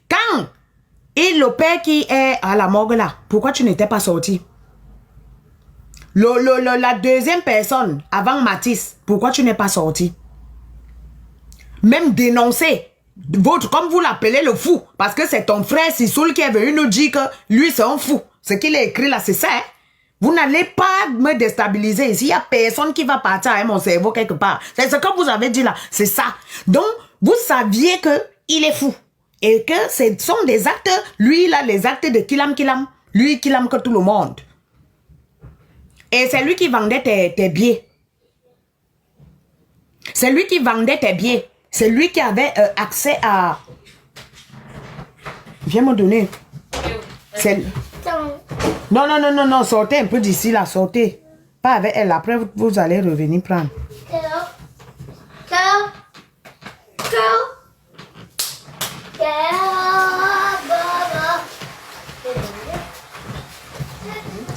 Quand et le père qui est à la morgue là, pourquoi tu n'étais pas sorti? La deuxième personne, avant Matisse, pourquoi tu n'es pas sorti? Même dénoncer, comme vous l'appelez le fou, parce que c'est ton frère Sissoul qui est venu nous dire que lui c'est un fou. Ce qu'il a écrit là, c'est ça. Hein? Vous n'allez pas me déstabiliser ici. Il n'y a personne qui va partir avec mon cerveau quelque part. C'est ce que vous avez dit là. C'est ça. Donc, vous saviez qu'il est fou. Et que ce sont des actes, lui, là, les actes de Kilam. Lui, Kilam que tout le monde. Et c'est lui qui vendait tes billets. C'est lui qui vendait tes billets. C'est lui qui avait accès à... Viens me donner. C'est... Non, sortez un peu d'ici, là, sortez. Pas avec elle, après vous allez revenir prendre.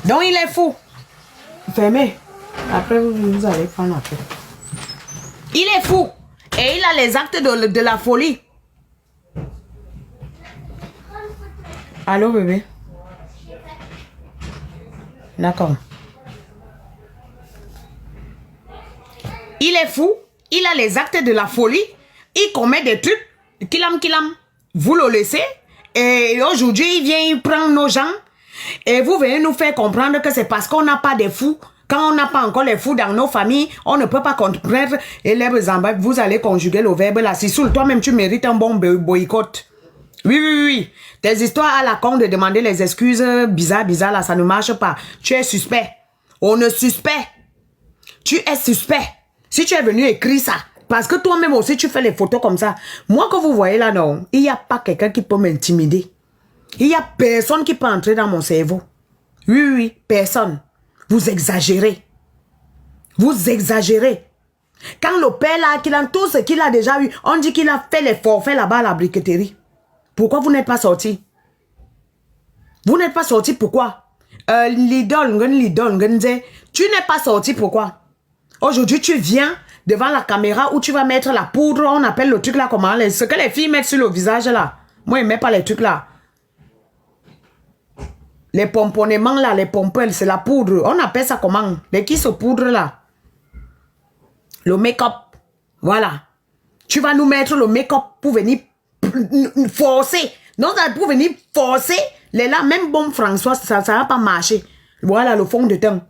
Donc il est fou. Fermez. Après vous allez prendre après. Il est fou. Et il a les actes de la folie. Allô bébé? D'accord. Il est fou. Il a les actes de la folie. Il commet des trucs. Kilam. Vous le laissez. Et aujourd'hui, il vient prendre nos gens. Et vous venez nous faire comprendre que c'est parce qu'on n'a pas de fous. Quand on n'a pas encore les fous dans nos familles, on ne peut pas comprendre. Et les vous allez conjuguer le verbe là. Si sous toi-même, tu mérites un bon boycott. Oui. Tes histoires à la con de demander les excuses bizarres là, ça ne marche pas. Tu es suspect. On est suspect. Tu es suspect. Si tu es venu écrire ça, parce que toi-même aussi tu fais les photos comme ça. Moi que vous voyez là, non, il n'y a pas quelqu'un qui peut m'intimider. Il n'y a personne qui peut entrer dans mon cerveau. Oui, personne. Vous exagérez. Vous exagérez. Quand le père là, qu'il a tout ce qu'il a déjà eu, on dit qu'il a fait les forfaits là-bas à la briqueterie. Pourquoi vous n'êtes pas sorti? Vous n'êtes pas sorti, pourquoi? L'idole, tu n'es pas sorti, pourquoi? Aujourd'hui, tu viens devant la caméra où tu vas mettre la poudre, on appelle le truc là comment? Ce que les filles mettent sur le visage là. Moi, je ne mets pas les trucs là. Les pomponnements là, les pompelles, c'est la poudre. On appelle ça comment? Les qui se poudre là? Le make-up. Voilà. Tu vas nous mettre le make-up pour venir forcer. Non, pour venir forcer. Les là, même bon François, ça ne va pas marcher. Voilà le fond de teint.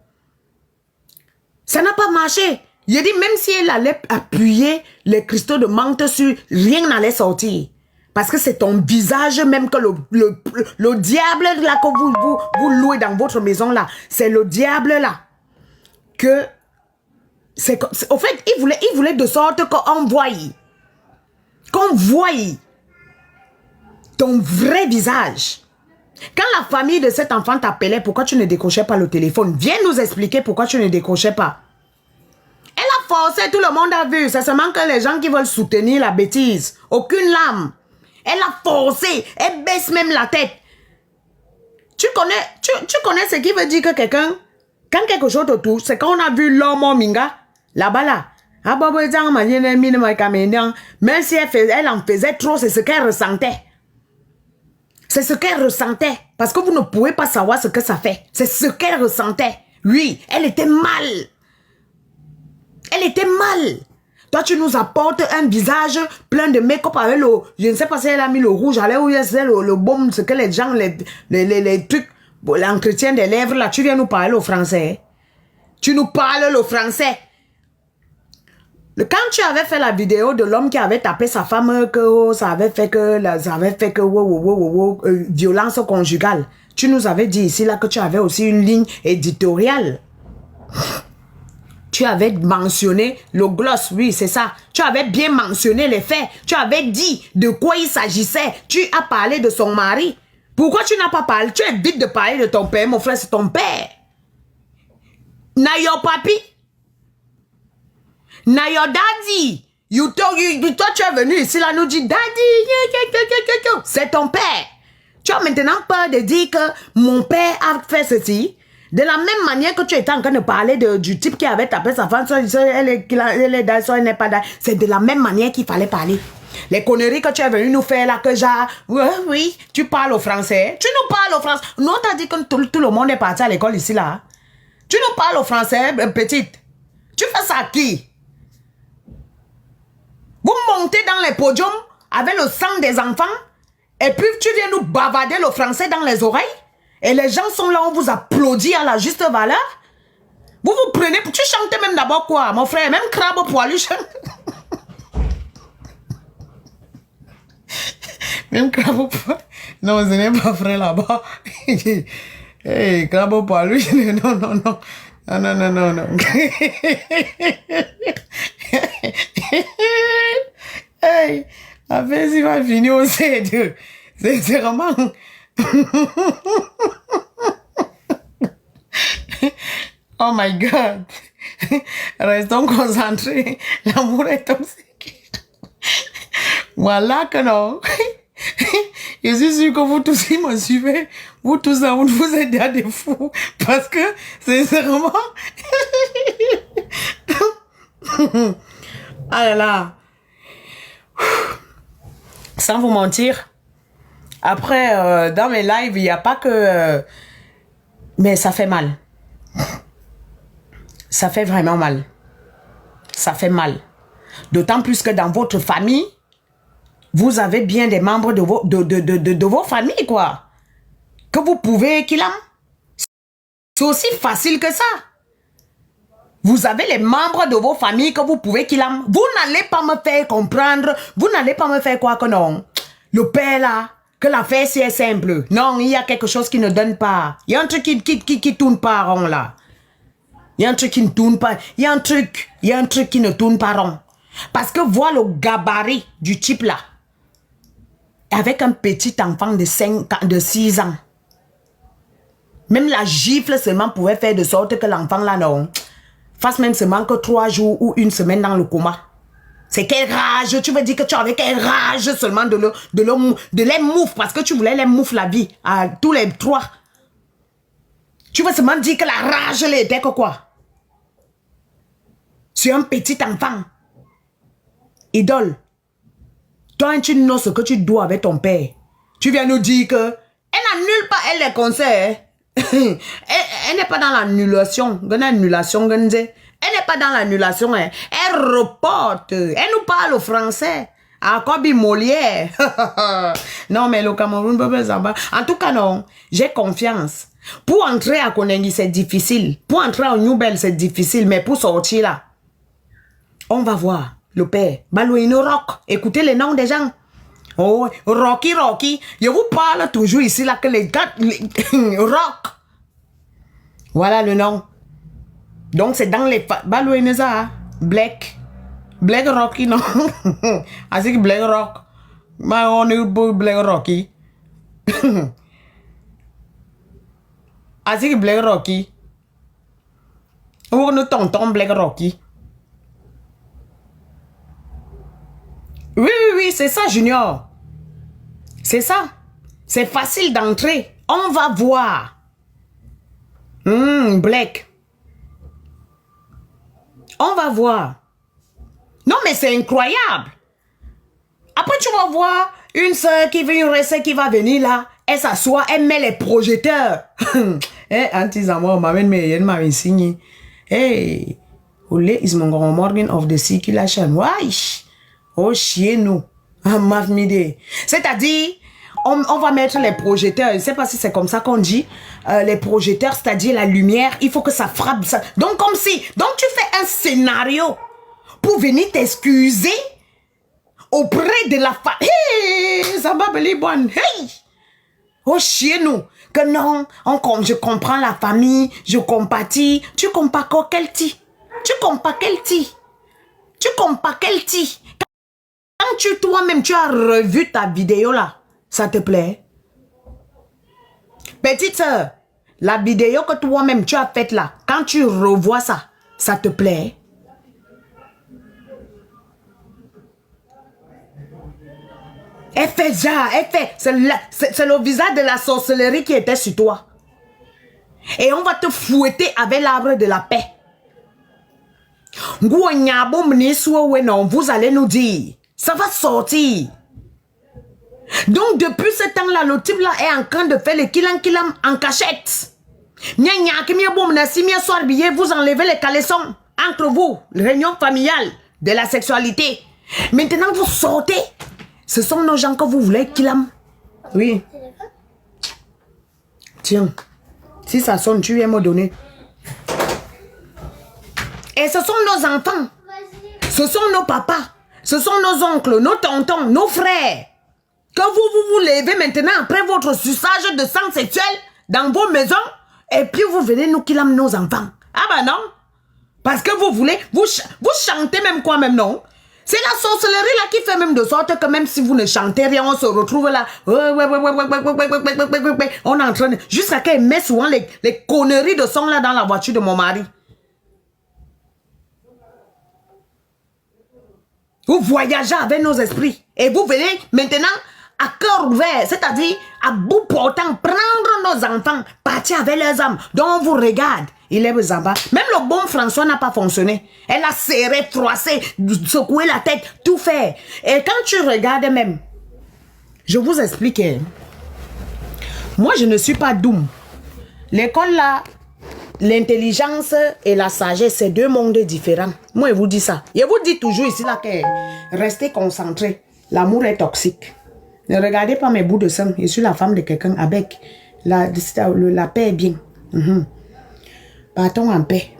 Ça n'a pas marché. Il dit même si elle allait appuyer les cristaux de menthe sur, rien n'allait sortir. Parce que c'est ton visage même que le diable là que vous louez dans votre maison là. C'est le diable là. Que au fait, il voulait de sorte qu'on voie. Qu'on voie ton vrai visage. Quand la famille de cet enfant t'appelait, pourquoi tu ne décrochais pas le téléphone? Viens nous expliquer pourquoi tu ne décrochais pas. Elle a forcé, tout le monde a vu. C'est seulement que les gens qui veulent soutenir la bêtise. Aucune lame. Elle a forcé. Elle baisse même la tête. Tu connais ce qui veut dire que quelqu'un, quand quelque chose te touche, c'est quand on a vu l'homme au minga, là-bas là. Même si elle en faisait trop, c'est ce qu'elle ressentait. C'est ce qu'elle ressentait. Parce que vous ne pouvez pas savoir ce que ça fait. C'est ce qu'elle ressentait. Oui, elle était mal. Elle était mal. Toi, tu nous apportes un visage plein de make-up avec le... Je ne sais pas si elle a mis le rouge, allez, où c'est le baume, ce que les gens, les trucs, l'entretien des lèvres, là, tu viens nous parler au français. Tu nous parles le français. Quand tu avais fait la vidéo de l'homme qui avait tapé sa femme, que ça avait fait que violence conjugale, tu nous avais dit ici là que tu avais aussi une ligne éditoriale. Tu avais mentionné le gloss, oui, c'est ça. Tu avais bien mentionné les faits. Tu avais dit de quoi il s'agissait. Tu as parlé de son mari. Pourquoi tu n'as pas parlé? Tu évites de parler de ton père, mon frère, c'est ton père. Na your papi. Na your daddy. Toi, tu es venu ici, là, nous dit, daddy, c'est ton père. Tu as maintenant peur de dire que mon père a fait ceci. De la même manière que tu étais en train de parler du type qui avait tapé sa femme, elle est dans, elle n'est pas dans. C'est de la même manière qu'il fallait parler. Les conneries que tu es venu nous faire là, que genre, oui, tu parles au français. Tu nous parles au français. Nous, on t'a dit que tout le monde est parti à l'école ici là. Tu nous parles au français, petite. Tu fais ça à qui? Vous montez dans les podiums avec le sang des enfants et puis tu viens nous bavarder le français dans les oreilles et les gens sont là, on vous applaudit à la juste valeur. Vous vous prenez, tu chantais même d'abord quoi, mon frère, même crabe poilu chante. Même crabe poilu. Non, ce n'est pas vrai là-bas. Hey, crabe poilu, non, non, non. Non, non, non, non, non. Hey, après, il va finir au C2. C'est vraiment... Oh my God. Restons concentrés. L'amour est toxique. Voilà que non. Je suis sûr que vous tous qui me suivez, vous tous là, vous êtes des fous. Parce que, sincèrement... Ah là là. Sans vous mentir, après, dans mes lives, il n'y a pas que... mais ça fait mal. Ça fait vraiment mal. Ça fait mal. D'autant plus que dans votre famille, vous avez bien des membres de vos familles, quoi. Que vous pouvez qu'il a. C'est aussi facile que ça. Vous avez les membres de vos familles que vous pouvez qu'il a. Vous n'allez pas me faire comprendre. Vous n'allez pas me faire croire que non. Le père là, que l'affaire c'est simple. Non, il y a quelque chose qui ne donne pas. Il y a un truc qui tourne pas rond là. Il y a un truc qui ne tourne pas. Il y a un truc qui ne tourne pas rond. Parce que voir le gabarit du type là, avec un petit enfant de 6 ans, même la gifle seulement pouvait faire de sorte que l'enfant là, non, fasse même seulement que 3 jours ou 1 semaine dans le coma. C'est quelle rage, tu veux dire que tu avais quelle rage seulement de les moufs, parce que tu voulais les moufs la vie, à tous les 3. Tu veux seulement dire que la rage l'était que quoi? C'est un petit enfant. Idole. Toi, tu sais ce que tu dois avec ton père. Tu viens nous dire que elle n'annule pas elle les conseils. Elle n'est pas dans l'annulation. Elle n'est pas dans l'annulation. Elle reporte. Elle nous parle français. Encore Molière. Non, mais le Cameroun peut pas savoir. En tout cas, non. J'ai confiance. Pour entrer à Konengi, c'est difficile. Pour entrer à New-Belle, c'est difficile. Mais pour sortir là, on va voir. Le père. Balouino Rock. Écoutez les noms des gens. Oh, Rocky, Rocky. Je vous parle toujours ici là que les gars... Rock. Voilà le nom. Donc c'est dans les... Balouino ça. Black. Black Rocky, non. Ainsi que Black Rock. Mais on est pour Black Rocky. Ainsi que Black Rocky. Où nous tonton Black Rocky. Oui, oui, oui, c'est ça, Junior. C'est ça. C'est facile d'entrer. On va voir. Black. On va voir. Non, mais c'est incroyable. Après, tu vas voir une soeur qui vient rester, qui va venir là. Elle s'assoit, elle met les projecteurs. Anti-Zamor, m'amène signé. Hey, Ole is mon grand morgan of the circulation. Wesh. Oh, chez nous. C'est-à-dire, on va mettre les projecteurs. Je ne sais pas si c'est comme ça qu'on dit. Les projecteurs, c'est-à-dire la lumière. Il faut que ça frappe. Ça. Donc, comme si. Donc, tu fais un scénario pour venir t'excuser auprès de la famille. Hey, ça va beli bonne. Hey. Oh, chez nous. Que non, je comprends la famille. Je compatis. Tu compatis quel ti? Tu compatis quel ti? Tu compatis quel ti? Quand toi-même, tu as revu ta vidéo là, ça te plaît? Petite soeur, la vidéo que toi-même, tu as faite là, quand tu revois ça, ça te plaît? Elle fait genre, elle fait, c'est le visage de la sorcellerie qui était sur toi. Et on va te fouetter avec l'arbre de la paix. Vous allez nous dire, Ça va sortir. Donc, depuis ce temps-là, le type là est en train de faire le kilam en cachette. Vous enlevez les caleçons entre vous, réunion familiale de la sexualité. Maintenant, vous sortez. Ce sont nos gens que vous voulez kilam. Oui. Tiens, si ça sonne, tu viens me donner. Et ce sont nos enfants. Ce sont nos papas. Ce sont nos oncles, nos tontons, nos frères. Que vous levez maintenant après votre suçage de sang sexuel dans vos maisons et puis vous venez nous kilam nos enfants. Ah bah non. Parce que vous voulez, vous chantez même quoi même non. C'est la sorcellerie là qui fait même de sorte que même si vous ne chantez rien, on se retrouve là. On est en train de... Jusqu'à qu'elle met souvent les conneries de son là dans la voiture de mon mari. Vous voyagez avec nos esprits. Et vous venez maintenant à cœur ouvert, c'est-à-dire à bout portant, prendre nos enfants, partir avec leurs âmes. Donc on vous regarde. Il est Zamba. Même le bon François n'a pas fonctionné. Elle a serré, froissé, secoué la tête, tout fait. Et quand tu regardes même, je vous explique. Moi, je ne suis pas doum. L'école là, l'intelligence et la sagesse, c'est deux mondes différents. Moi, je vous dis ça. Je vous dis toujours ici là que restez concentrés. L'amour est toxique. Ne regardez pas mes bouts de sang. Je suis la femme de quelqu'un avec. La paix est bien. Partons en paix.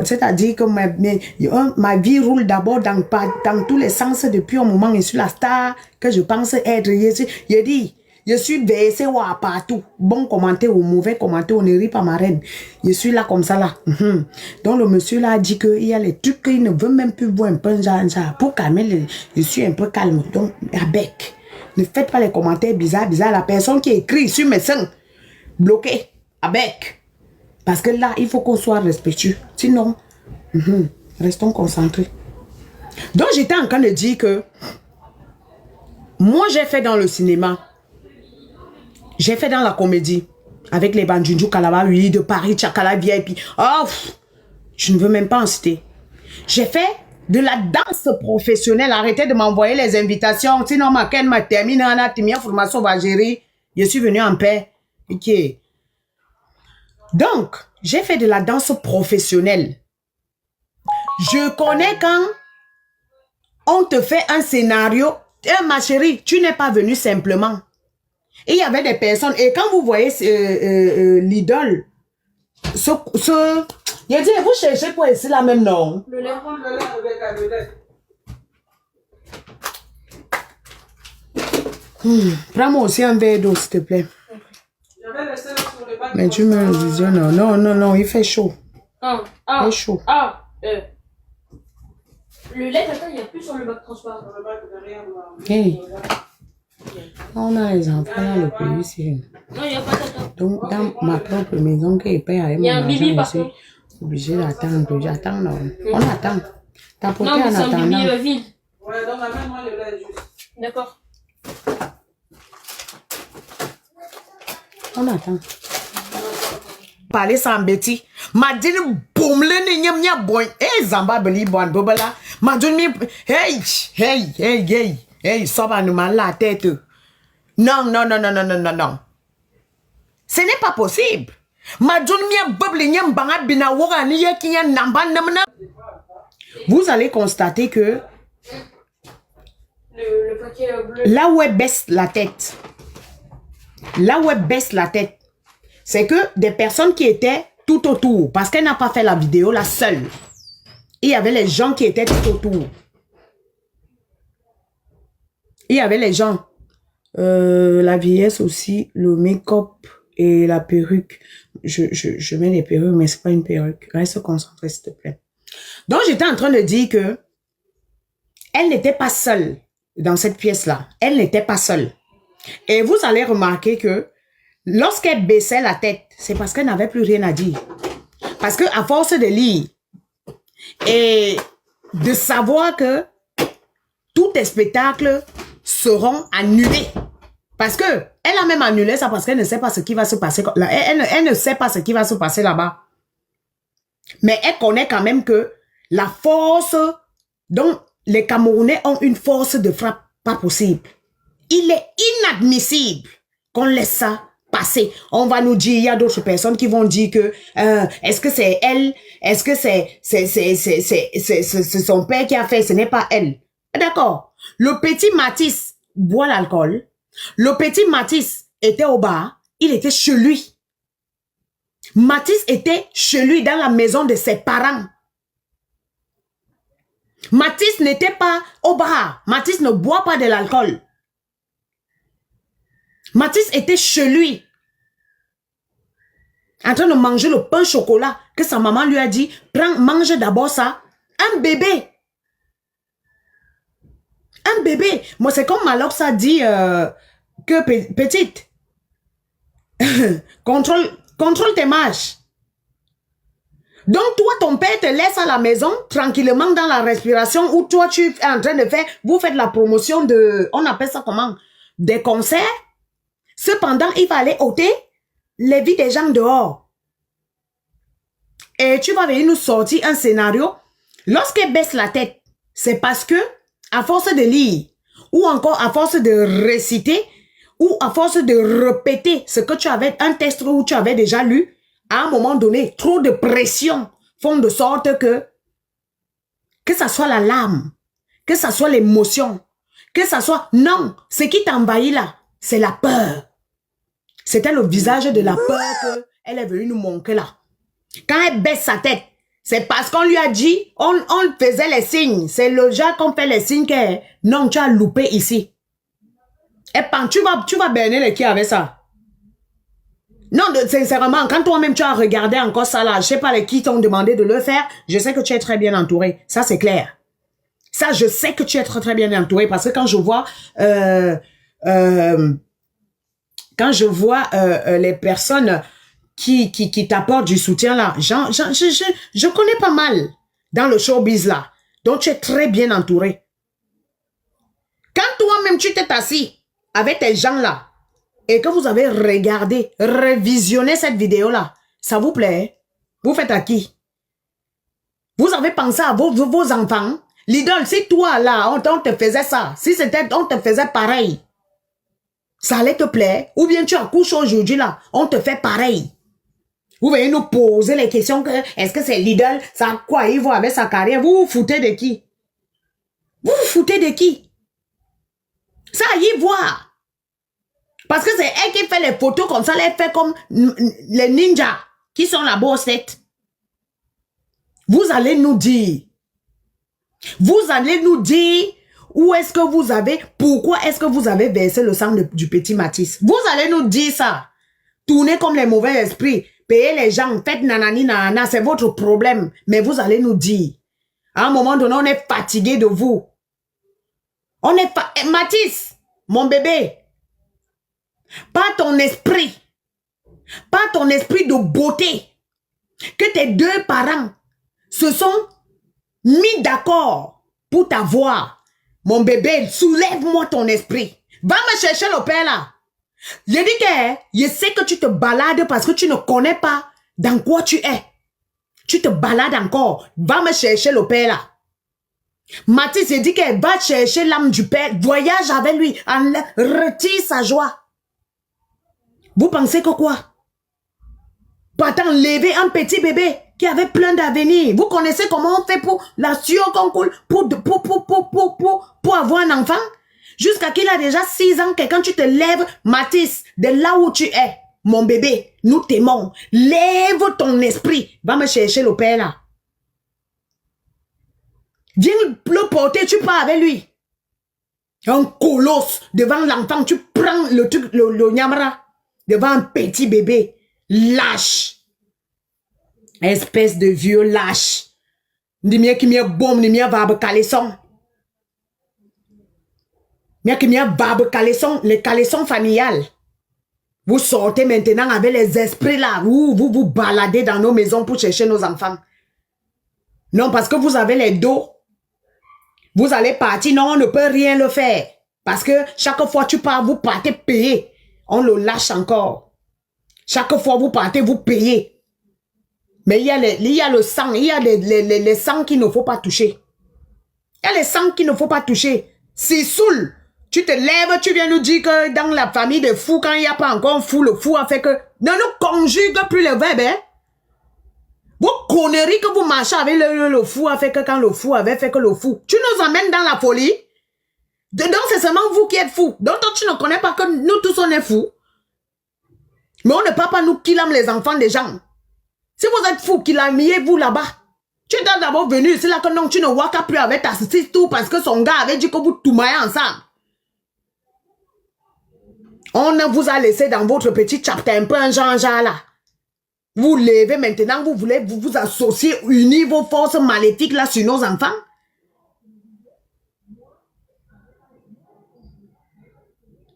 C'est-à-dire que ma vie roule d'abord dans tous les sens depuis un moment. Je suis la star que je pense être. Je dis, je suis versé partout. Bon commentaire ou mauvais commentaire, on ne rit pas ma reine. Je suis là comme ça là. Donc le monsieur là a dit qu'il y a les trucs qu'il ne veut même plus voir un peu genre. Pour calmer, je suis un peu calme. Donc, avec. Ne faites pas les commentaires bizarres. La personne qui écrit sur mes seins, bloqué, avec. Parce que là, il faut qu'on soit respectueux. Sinon, restons concentrés. Donc, j'étais en train de dire que moi, j'ai fait dans le cinéma. J'ai fait dans la comédie. Avec les Bandjunju Kalaba, oui, de Paris, Tchakala, VIP. Oh, je ne veux même pas en citer. J'ai fait de la danse professionnelle. Arrêtez de m'envoyer les invitations. Sinon, ma termine, formation va gérer. Je suis venu en paix. Ok. Donc, j'ai fait de la danse professionnelle. Je connais quand on te fait un scénario. Ma chérie, tu n'es pas venu simplement. Et il y avait des personnes. Et quand vous voyez l'idole, il a dit, vous cherchez pour ici la même nom. Le lait avec la vedette. Prends-moi aussi un verre d'eau, s'il te plaît. Mais tu me visionnes. Non, il fait chaud. Il fait chaud. Le lait, attends, il n'y a plus sur le bac transparent. Hey. On a les enfants dans le pays ici. Non, il n'y a pas d'attente. Donc, dans ma propre maison, qui est payée avec mon argent, je suis obligé d'attendre. J'attends, non. On attend. T'as porté en attendant. Non, mais c'est un bibi vide. Ouais, donc amène-moi le lait juste. D'accord. On attend. Parler sans bêtis. Ma dit boum le niam nia boy. Eh zamba beli bon bobala. Ma dit hey, ça va nous mal la tête. Non. Ce n'est pas possible. Ma dit mia bobli niam banga bina wora ni yekinya namba namna. Vous allez constater que le paquet bleu. Là où elle baisse la tête. C'est que des personnes qui étaient tout autour, parce qu'elle n'a pas fait la vidéo là seule. Il y avait les gens qui étaient tout autour. Il y avait les gens. La vieillesse aussi, le make-up et la perruque. Je mets les perruques, mais c'est pas une perruque. Reste concentré, s'il te plaît. Donc, j'étais en train de dire que elle n'était pas seule dans cette pièce-là. Elle n'était pas seule. Et vous allez remarquer que lorsqu'elle baissait la tête, c'est parce qu'elle n'avait plus rien à dire. Parce que à force de lire et de savoir que tous tes spectacles seront annulés. Parce que elle a même annulé ça parce qu'elle ne sait pas ce qui va se passer. Elle ne sait pas ce qui va se passer là-bas. Mais elle connaît quand même que la force dont les Camerounais ont une force de frappe pas possible. Il est inadmissible qu'on laisse ça passer. On va nous dire, il y a d'autres personnes qui vont dire que est-ce que c'est elle? Est-ce que c'est son père qui a fait? Ce n'est pas elle. D'accord. Le petit Matisse boit l'alcool. Le petit Matisse était au bar. Il était chez lui. Matisse était chez lui dans la maison de ses parents. Matisse n'était pas au bar. Matisse ne boit pas de l'alcool. Matisse était chez lui. En train de manger le pain au chocolat que sa maman lui a dit, prends, mange d'abord ça. Un bébé. Un bébé. Moi, c'est comme Malox a dit que petite. contrôle tes marches. Donc, toi, ton père te laisse à la maison, tranquillement dans la respiration, où toi, tu es en train de faire, vous faites la promotion de, on appelle ça comment? Des concerts. Cependant, il va aller ôter les vies des gens dehors. Et tu vas venir nous sortir un scénario. Lorsqu'elle baisse la tête, c'est parce que, à force de lire, ou encore à force de réciter, ou à force de répéter ce que tu avais, un texte où tu avais déjà lu, à un moment donné, trop de pression font de sorte que ça soit la larme, que ça soit l'émotion, que ça soit... Non, ce qui t'envahit là, c'est la peur. C'était le visage de la peur qu'elle est venue nous montrer là. Quand elle baisse sa tête, c'est parce qu'on lui a dit, on faisait les signes. C'est le genre qu'on fait les signes que non, tu as loupé ici. Et tu vas berner les qui avec ça. Non, sincèrement, quand toi-même tu as regardé encore ça là, je sais pas les qui t'ont demandé de le faire, je sais que tu es très bien entouré. Ça, c'est clair. Ça, je sais que tu es très bien entouré parce que quand je vois les personnes qui t'apportent du soutien là, je connais pas mal dans le showbiz là. Donc, tu es très bien entouré. Quand toi-même tu t'es assis avec tes gens là, et que vous avez regardé, revisionné cette vidéo-là, ça vous plaît? Vous faites à qui? Vous avez pensé à vos enfants? L'idole, si toi, là, on te faisait ça, si c'était, on te faisait pareil, ça allait te plaire? Ou bien tu accouches aujourd'hui, là, on te fait pareil? Vous venez nous poser les questions que, est-ce que c'est l'idole? Ça, quoi, il va avec sa carrière? Vous vous foutez de qui? Vous vous foutez de qui? Ça, y voir. Parce que c'est elle qui fait les photos comme ça, elle fait comme les ninjas qui sont la bossette. Vous allez nous dire où est-ce que vous avez, pourquoi est-ce que vous avez versé le sang du petit Matisse. Vous allez nous dire ça. Tournez comme les mauvais esprits, payez les gens, faites nanani nanana, c'est votre problème. Mais vous allez nous dire, à un moment donné, on est fatigué de vous. On est Matisse, mon bébé. Pas ton esprit de beauté, que tes deux parents se sont mis d'accord pour t'avoir. Mon bébé, soulève-moi ton esprit. Va me chercher le père là. Je dis que je sais que tu te balades parce que tu ne connais pas dans quoi tu es. Tu te balades encore. Va me chercher le père là. Mathis, je dis qu'elle va chercher l'âme du père. Voyage avec lui. Retire sa joie. Vous pensez que quoi? Pas enlever un petit bébé qui avait plein d'avenir. Vous connaissez comment on fait pour la sueur qu'on coule pour avoir un enfant? Jusqu'à qu'il a déjà 6 ans que quand tu te lèves, Mathis, de là où tu es, mon bébé, nous t'aimons. Lève ton esprit. Va me chercher le père là. Viens le porter, tu pars avec lui. Un colosse devant l'enfant, tu prends le truc, le nyamra. Devant un petit bébé, lâche. Espèce de vieux lâche. Dis-moi qui m'y bombe, dis-moi va caleçon. Mia qui m'y va caleçon, les caleçons familiales. Vous sortez maintenant avec les esprits là, vous baladez dans nos maisons pour chercher nos enfants. Non, parce que vous avez les dos. Vous allez partir, non, on ne peut rien le faire. Parce que chaque fois que tu pars, vous partez payer. On le lâche encore. Chaque fois vous partez, vous payez. Mais il y a le sang, il y a les sangs qu'il ne faut pas toucher. Il y a les sangs qu'il ne faut pas toucher. C'est saoul. Tu te lèves, tu viens nous dire que dans la famille de fous, quand il n'y a pas encore un fou, le fou a fait que... Ne nous conjugue plus le verbe, hein. Vos conneries que vous marchez avec le fou a fait que quand le fou avait fait que le fou. Tu nous emmènes dans la folie. Donc c'est seulement vous qui êtes fous. Donc toi, tu ne connais pas que nous tous on est fous. Mais on ne peut pas nous killer les enfants des gens. Si vous êtes fous, killamiez-vous là-bas. Tu es d'abord venu, c'est là que non, tu ne vois qu'à plus avec ta ceci tout parce que son gars avait dit que vous toumaillez ensemble. On vous a laissé dans votre petit chapter un peu un genre là. Vous levez maintenant, vous voulez vous associer, unir vos forces maléfiques là sur nos enfants.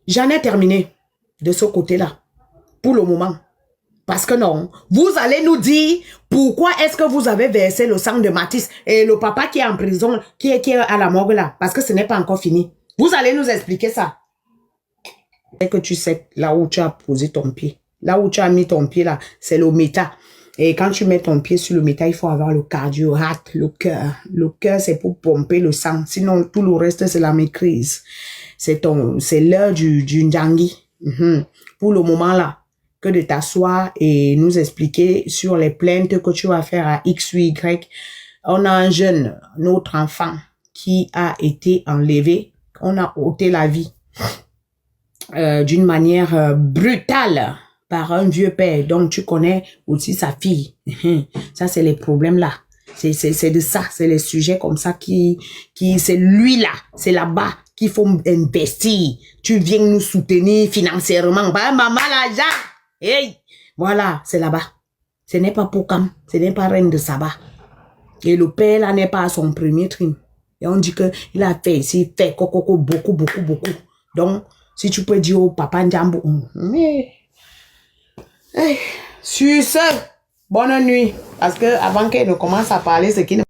J'en ai terminé de ce côté-là, pour le moment. Parce que non, vous allez nous dire pourquoi est-ce que vous avez versé le sang de Mathis et le papa qui est en prison, qui est à la morgue là, parce que ce n'est pas encore fini. Vous allez nous expliquer ça. Et que tu sais là où tu as posé ton pied, là où tu as mis ton pied là, c'est le méta. Et quand tu mets ton pied sur le méta, il faut avoir le cardio, le cœur. Le cœur, c'est pour pomper le sang. Sinon, tout le reste, c'est la maîtrise. C'est l'heure du Ndjangi. Pour le moment là, que de t'asseoir et nous expliquer sur les plaintes que tu vas faire à X ou Y. On a un jeune, notre enfant, qui a été enlevé. On a ôté la vie d'une manière brutale par un vieux père. Donc, tu connais aussi sa fille. Ça, c'est les problèmes là. C'est de ça. C'est les sujets comme ça c'est lui là. C'est là-bas qu'il faut investir. Tu viens nous soutenir financièrement. Bah, maman là, Jacques. Hey, voilà, c'est là-bas. Ce n'est pas Pokam, ce n'est pas Reine de Saba. Et le père là n'est pas à son premier trim. Et on dit que il a fait ici, fait beaucoup. Donc, si tu peux dire au papa Ndjambo, hey, sur ce, bonne nuit. Parce que avant qu'elle ne commence à parler, ce qui ne